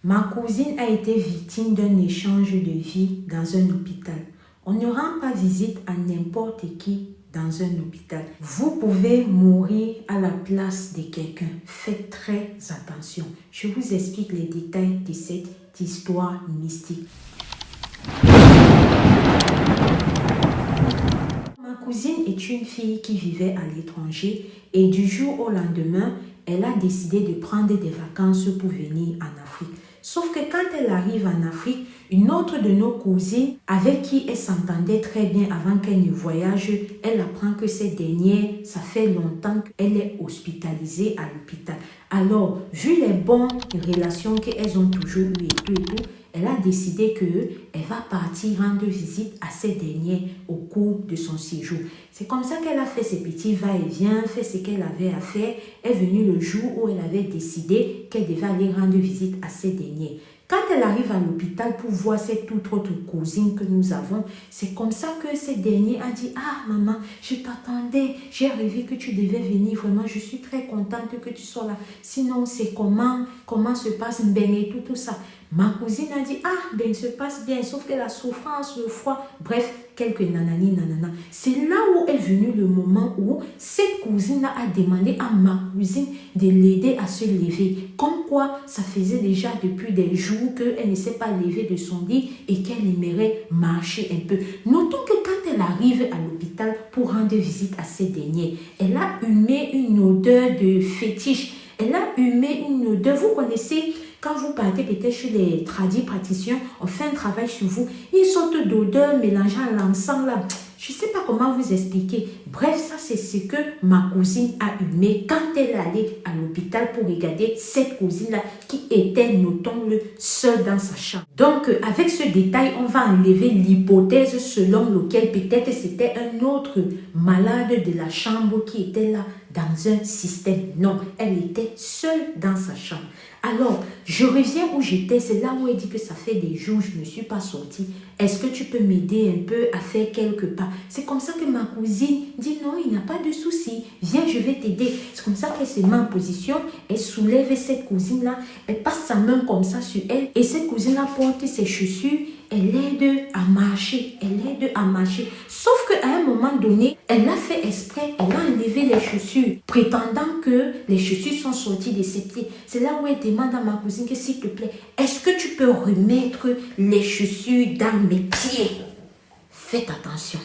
Ma cousine a été victime d'un échange de vie dans un hôpital. On ne rend pas visite à n'importe qui dans un hôpital. Vous pouvez mourir à la place de quelqu'un. Faites très attention. Je vous explique les détails de cette histoire mystique. Ma cousine est une fille qui vivait à l'étranger et du jour au lendemain, elle a décidé de prendre des vacances pour venir en Afrique. Sauf que quand elle arrive en Afrique, une autre de nos cousines, avec qui elle s'entendait très bien avant qu'elle ne voyage, elle apprend que cette dernière, ça fait longtemps qu'elle est hospitalisée à l'hôpital. Alors, vu les bonnes relations qu'elles ont toujours eues et tout, elle a décidé qu'elle va partir rendre visite à cette dernière au cours de son séjour. C'est comme ça qu'elle a fait ses petits va-et-vient, fait ce qu'elle avait à faire. Est venu le jour où elle avait décidé qu'elle devait aller rendre visite à cette dernière. Quand elle arrive à l'hôpital pour voir cette toute autre cousine que nous avons, c'est comme ça que cette dernière a dit « Ah maman, je t'attendais, j'ai rêvé que tu devais venir, vraiment je suis très contente que tu sois là. Sinon c'est comment se passe ben et tout ça. » Ma cousine a dit « Ah ben se passe bien, sauf que la souffrance, le froid, bref, quelques nanani. C'est là où est venu le moment où cette cousine a demandé à ma cousine de l'aider à se lever. Comme quoi, ça faisait déjà depuis des jours qu'elle ne s'est pas levée de son lit et qu'elle aimerait marcher un peu. Notons que quand elle arrive à l'hôpital pour rendre visite à cette dernière, elle a humé une odeur de fétiche. Elle a humé une odeur, vous connaissez... Quand vous partez peut-être chez les praticiens, on fait un travail sur vous, une sorte d'odeur mélangeant l'encens là. Je ne sais pas comment vous expliquer. Bref, ça c'est ce que ma cousine a humé quand elle est allée à l'hôpital pour regarder cette cousine-là qui était, notons-le, seule dans sa chambre. Donc, avec ce détail, on va enlever l'hypothèse selon laquelle peut-être c'était un autre malade de la chambre qui était là dans un système. Non, elle était seule dans sa chambre. Alors, je reviens où j'étais, c'est là où elle dit que ça fait des jours, je ne suis pas sortie. Est-ce que tu peux m'aider un peu à faire quelques pas? C'est comme ça que ma cousine dit non, il n'y a pas de souci, viens, je vais t'aider. C'est comme ça qu'elle se met en position, elle soulève cette cousine-là, elle passe sa main comme ça sur elle et cette cousine-là porte ses chaussures. Elle aide à marcher, Sauf qu'à un moment donné, elle a fait exprès, elle a enlevé les chaussures, prétendant que les chaussures sont sorties de ses pieds. C'est là où elle demande à ma cousine que s'il te plaît, est-ce que tu peux remettre les chaussures dans mes pieds? Faites attention.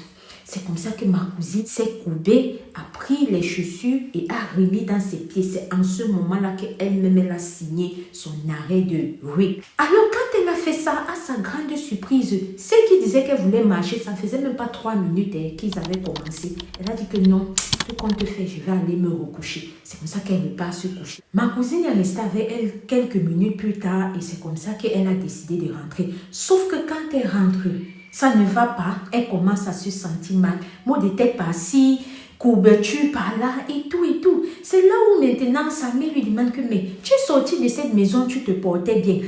C'est comme ça que ma cousine s'est courbée, a pris les chaussures et a remis dans ses pieds. C'est en ce moment-là qu'elle-même elle a signé son arrêt de rue. Alors quand elle a fait ça, à sa grande surprise, celle qui disait qu'elle voulait marcher, ça ne faisait même pas 3 minutes qu'ils avaient commencé. Elle a dit que non, tout compte fait, je vais aller me recoucher. C'est comme ça qu'elle repart se coucher. Ma cousine est restée avec elle quelques minutes plus tard et c'est comme ça qu'elle a décidé de rentrer. Sauf que quand elle rentre, ça ne va pas, elle commence à se sentir mal. Maux de tête par-ci, courbature par-là et tout. C'est là où maintenant sa mère lui demande que mais tu es sortie de cette maison, tu te portais bien.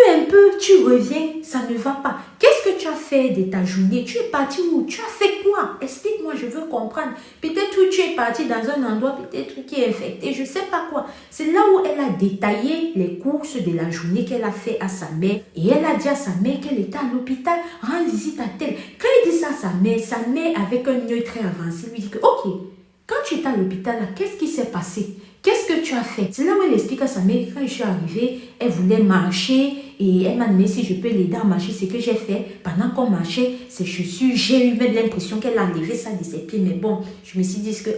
Un peu, tu reviens, ça ne va pas. Qu'est-ce que tu as fait de ta journée? Tu es parti où? Tu as fait quoi? Explique-moi, je veux comprendre. Peut-être que tu es parti dans un endroit peut-être qui est infecté, je ne sais pas quoi. C'est là où elle a détaillé les courses de la journée qu'elle a fait à sa mère. Et elle a dit à sa mère qu'elle était à l'hôpital, rends visite à tel. Quand elle dit ça à sa mère avec un œil très avancé, lui dit que ok, quand tu étais à l'hôpital, qu'est-ce qui s'est passé? Qu'est-ce que tu as fait? C'est là où elle explique à sa mère que quand je suis arrivée, elle voulait marcher et elle m'a demandé si je peux l'aider à marcher. Ce que j'ai fait, pendant qu'on marchait, ses chaussures, j'ai eu même l'impression qu'elle a enlevé ça de ses pieds. Mais bon, je me suis dit que,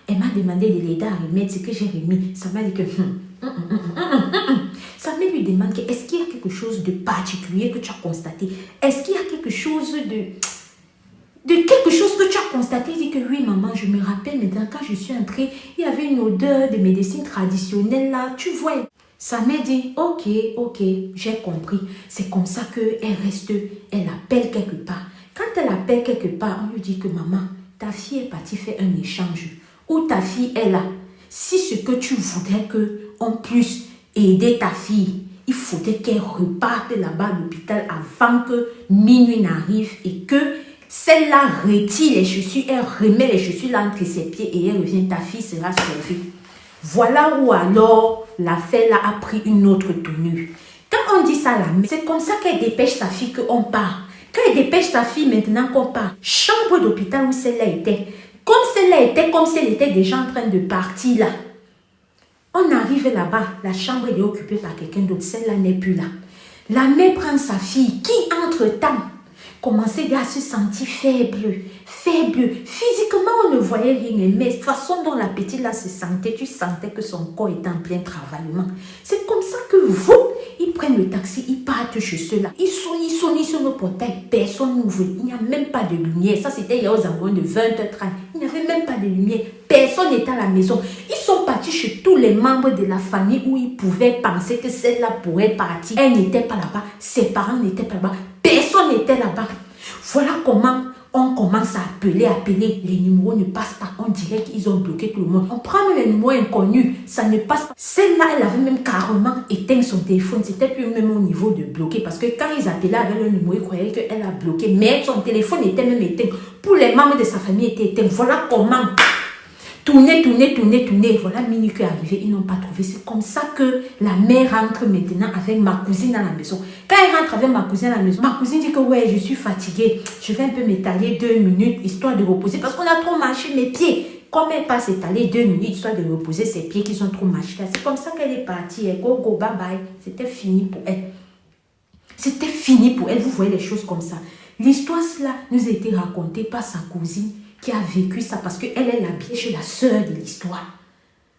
elle m'a demandé de l'aider à remettre ce que j'ai remis. Ça m'a dit que, Sa mère lui demande que, est-ce qu'il y a quelque chose de particulier que tu as constaté? Est-ce qu'il y a quelque chose de quelque chose que tu as constaté? Il dit que oui maman, je me rappelle maintenant quand je suis entrée, il y avait une odeur de médecine traditionnelle là, tu vois. Sa mère dit ok, j'ai compris. C'est comme ça qu'elle reste, elle appelle quelque part. Quand elle appelle quelque part, on lui dit que maman, ta fille est partie faire un échange. Ou ta fille est là. Si ce que tu voudrais qu'on puisse aider ta fille, il faudrait qu'elle reparte là-bas à l'hôpital avant que minuit n'arrive et que celle-là retire les chaussures, elle remet les chaussures là entre ses pieds et elle revient, ta fille sera sauvée. Voilà où alors l'affaire là a pris une autre tournure. Quand on dit ça là, c'est comme ça qu'elle dépêche sa fille qu'on part. Quand elle dépêche sa fille maintenant qu'on part, chambre d'hôpital où celle-là était, comme si elle était déjà en train de partir là. On arrive là-bas, la chambre est occupée par quelqu'un d'autre, celle-là n'est plus là. La mère prend sa fille qui, entre-temps, commençait à se sentir faible. Physiquement, on ne voyait rien, mais la façon dont la petite là se sentait, tu sentais que son corps était en plein travaillement. C'est comme ça que vous, ils prennent le taxi, ils partent chez ceux-là. Ils sonnent au portail, personne n'ouvre. Il n'y a même pas de lumière. Ça, c'était il y a aux environs de 20h30. Il n'y avait même pas de lumière. Personne n'était à la maison. Ils sont partis chez tous les membres de la famille où ils pouvaient penser que celle-là pourrait partir. Elle n'était pas là-bas. Ses parents n'étaient pas là-bas. Personne n'était là-bas. Voilà comment on commence à appeler. Les numéros ne passent pas. On dirait qu'ils ont bloqué tout le monde. On prend les numéros inconnus. Ça ne passe pas. Celle-là, elle avait même carrément éteint son téléphone. C'était plus même au niveau de bloquer. Parce que quand ils appelaient avec le numéro, ils croyaient qu'elle a bloqué. Mais son téléphone était même éteint. Pour les membres de sa famille étaient éteints. Voilà comment. Tourner. Voilà, minuit qui est arrivé, ils n'ont pas trouvé. C'est comme ça que la mère rentre maintenant avec ma cousine à la maison. Quand elle rentre avec ma cousine à la maison, ma cousine dit que ouais, je suis fatiguée. Je vais un peu m'étaler 2 minutes, histoire de reposer. Parce qu'on a trop marché mes pieds. Comme elle passe s'étaler 2 minutes, histoire de reposer ses pieds qui sont trop marchés. C'est comme ça qu'elle est partie. Go, bye bye. C'était fini pour elle. C'était fini pour elle. Vous voyez les choses comme ça. L'histoire, cela nous a été racontée par sa cousine qui a vécu ça parce qu'elle est habillée chez la sœur de l'histoire.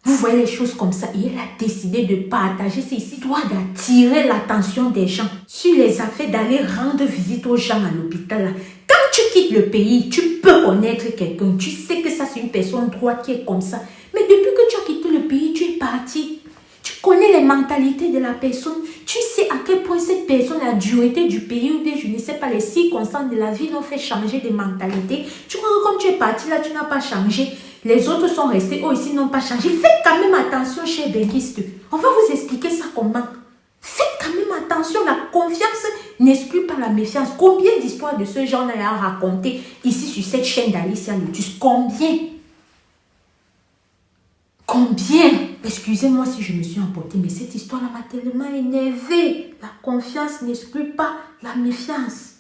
Vous voyez les choses comme ça et elle a décidé de partager ces histoires, d'attirer l'attention des gens sur les affaires, d'aller rendre visite aux gens à l'hôpital. Quand tu quittes le pays, tu peux connaître quelqu'un, tu sais que ça c'est une personne droite qui est comme ça. Mais depuis que tu as quitté le pays, tu es parti. Tu connais les mentalités de la personne. Tu sais à quel point cette personne, la dureté du pays ou des, je ne sais pas, les circonstances de la vie l'ont fait changer de mentalité. Tu crois que comme tu es parti là, tu n'as pas changé. Les autres sont restés, eux ici n'ont pas changé. Faites quand même attention, chers benguistes. On va vous expliquer ça comment. Faites quand même attention. La confiance n'exclut pas la méfiance. Combien d'histoires de ce genre là à raconter ici sur cette chaîne d'Alicia Lotus? Combien? Excusez-moi si je me suis emportée, mais cette histoire-là m'a tellement énervée. La confiance n'exclut pas la méfiance.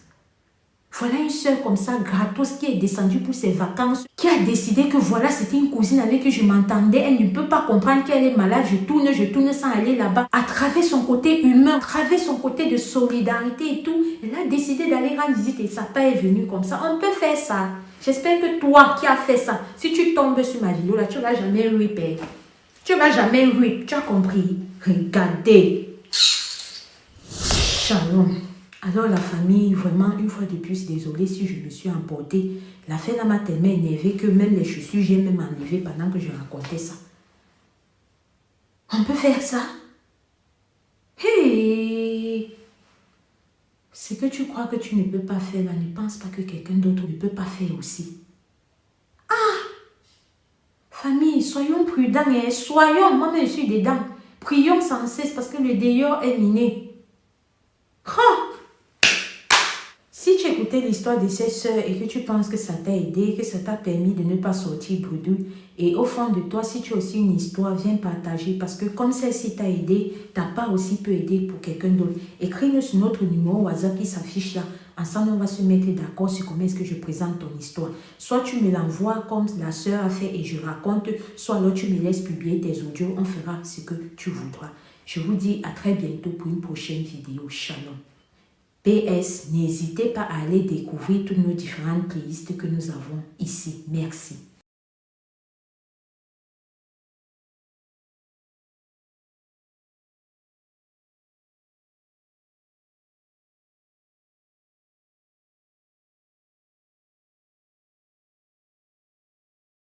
Voilà une soeur comme ça, gratos, qui est descendue pour ses vacances, qui a décidé que voilà, c'était une cousine avec qui je m'entendais. Elle ne peut pas comprendre qu'elle est malade. Je tourne sans aller là-bas. À travers son côté humain, à travers son côté de solidarité et tout, elle a décidé d'aller rendre visite et sa part est venue comme ça. On peut faire ça. J'espère que toi qui as fait ça, si tu tombes sur ma vidéo là, tu ne vas jamais rip. Tu ne vas jamais rip. Tu as compris? Regardez. Shalom. Alors la famille, vraiment, une fois de plus, désolée si je me suis emportée. L'affaire là m'a tellement énervée que même les chaussures, j'ai même enlevé pendant que je racontais ça. On peut faire ça? Hey! Ce que tu crois que tu ne peux pas faire, là, ne pense pas que quelqu'un d'autre ne peut pas faire aussi. Ah! Famille, soyons prudents, hein? Soyons, moi-même je suis dedans. Prions sans cesse parce que le dehors est miné. Oh! Si tu écoutais l'histoire de ces sœurs et que tu penses que ça t'a aidé, que ça t'a permis de ne pas sortir bredouille, et au fond de toi, si tu as aussi une histoire, viens partager parce que comme celle-ci t'a aidé, ta part aussi peut aider pour quelqu'un d'autre. Écris-nous sur notre numéro WhatsApp qui s'affiche là. Ensemble, on va se mettre d'accord sur comment est-ce que je présente ton histoire. Soit tu me l'envoies comme la sœur a fait et je raconte, soit alors tu me laisses publier tes audios, on fera ce que tu voudras. Je vous dis à très bientôt pour une prochaine vidéo. Shalom. PS, n'hésitez pas à aller découvrir toutes nos différentes playlists que nous avons ici. Merci.